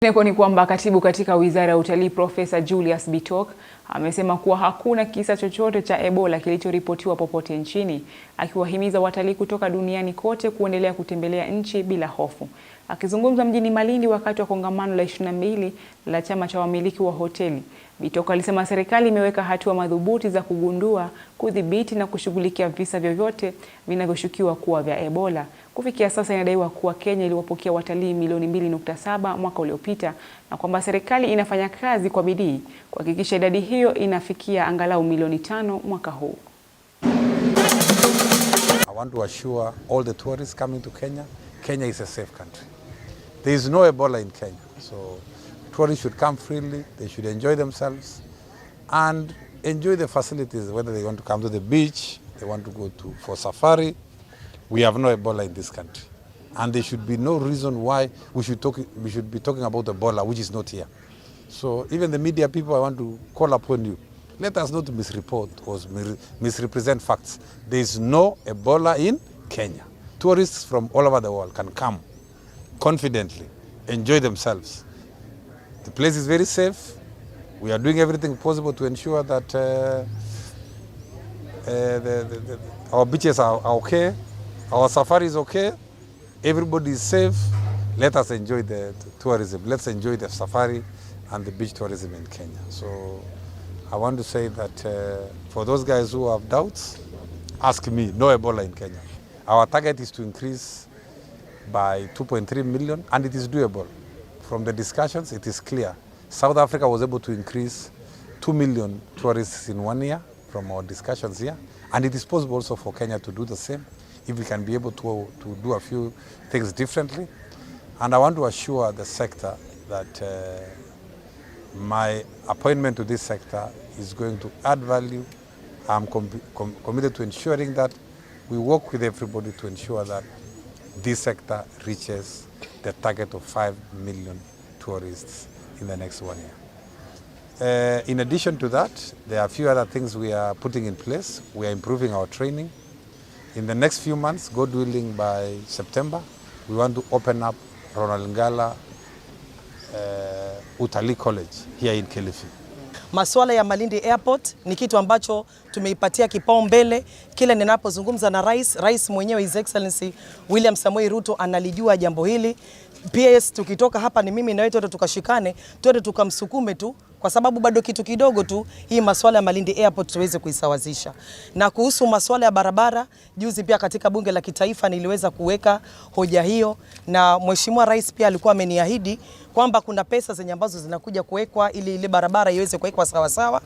Kwingineko ni kwamba katibu katika Wizara ya Utalii Profesa Julius Bitok amesema kuwa hakuna kisa chochote cha Ebola kilichoripotiwa popote nchini, akiwahimiza watalii kutoka duniani kote kuendelea kutembelea nchi bila hofu. Akizungumza mjini Malindi wakati wa kongamano la 22 la chama cha wamiliki wa hoteli, Bitok alisema serikali imeweka hatua madhubuti za kugundua, kudhibiti na kushughulikia visa vyovyote vinavyoshukiwa kuwa vya Ebola. Kufikia sasa inadaiwa kuwa Kenya iliwapokea watalii milioni 2.7 mwaka uliopita, na kwamba serikali inafanya kazi kwa bidii kuhakikisha idadi hiyo inafikia angalau milioni 5 mwaka huu. I want to assure all the tourists coming to Kenya, Kenya is a safe country. There is no Ebola in Kenya. So tourists should come freely, they should enjoy themselves and enjoy the facilities, whether they want to come to the beach, they want to go for safari. We have no Ebola in this country, and there should be no reason why we should be talking about Ebola, which is not here. So even the media people, I want to call upon you, let us not misreport or misrepresent facts. There is no Ebola in Kenya. Tourists from all over the world can come confidently, enjoy themselves. The place is very safe. We are doing everything possible to ensure that our beaches are okay. Our safari is okay, everybody is safe. Let us enjoy the tourism. Let's enjoy the safari and the beach tourism in Kenya. So I want to say that for those guys who have doubts, ask me, no Ebola in Kenya. Our target is to increase by 2.3 million, and it is doable. From the discussions, it is clear. South Africa was able to increase 2 million tourists in 1 year from our discussions here, and it is possible also for Kenya to do the same if we can be able to do a few things differently. And I want to assure the sector that my appointment to this sector is going to add value. I'm committed to ensuring that we work with everybody to ensure that this sector reaches the target of 5 million tourists in the next 1 year. In addition to that, there are a few other things we are putting in place. We are improving our training. In the next few months, God willing, by September, we want to open up Ronald Ngala Utalii College here in Kilifi. Masuala ya Malindi Airport ni kitu ambacho tumeipatia kipaumbele. Kila ninapozungumza na rais mwenyewe His Excellency William Samoei Ruto analijua jambo hili. PS tukitoka hapa ni mimi na wewe tukashikane, twende tukamsukume tu, kwa sababu bado kitu kidogo tu hii masuala ya Malindi Airport tuweze kuisawazisha. Na kuhusu masuala ya barabara, juzi pia katika bunge la kitaifa niliweza kuweka hoja hiyo, na Mheshimiwa Rais pia alikuwa ameniahidi kwamba kuna pesa zenye ambazo zinakuja kuwekwa ili ile barabara iweze kuwekwa sawa sawa.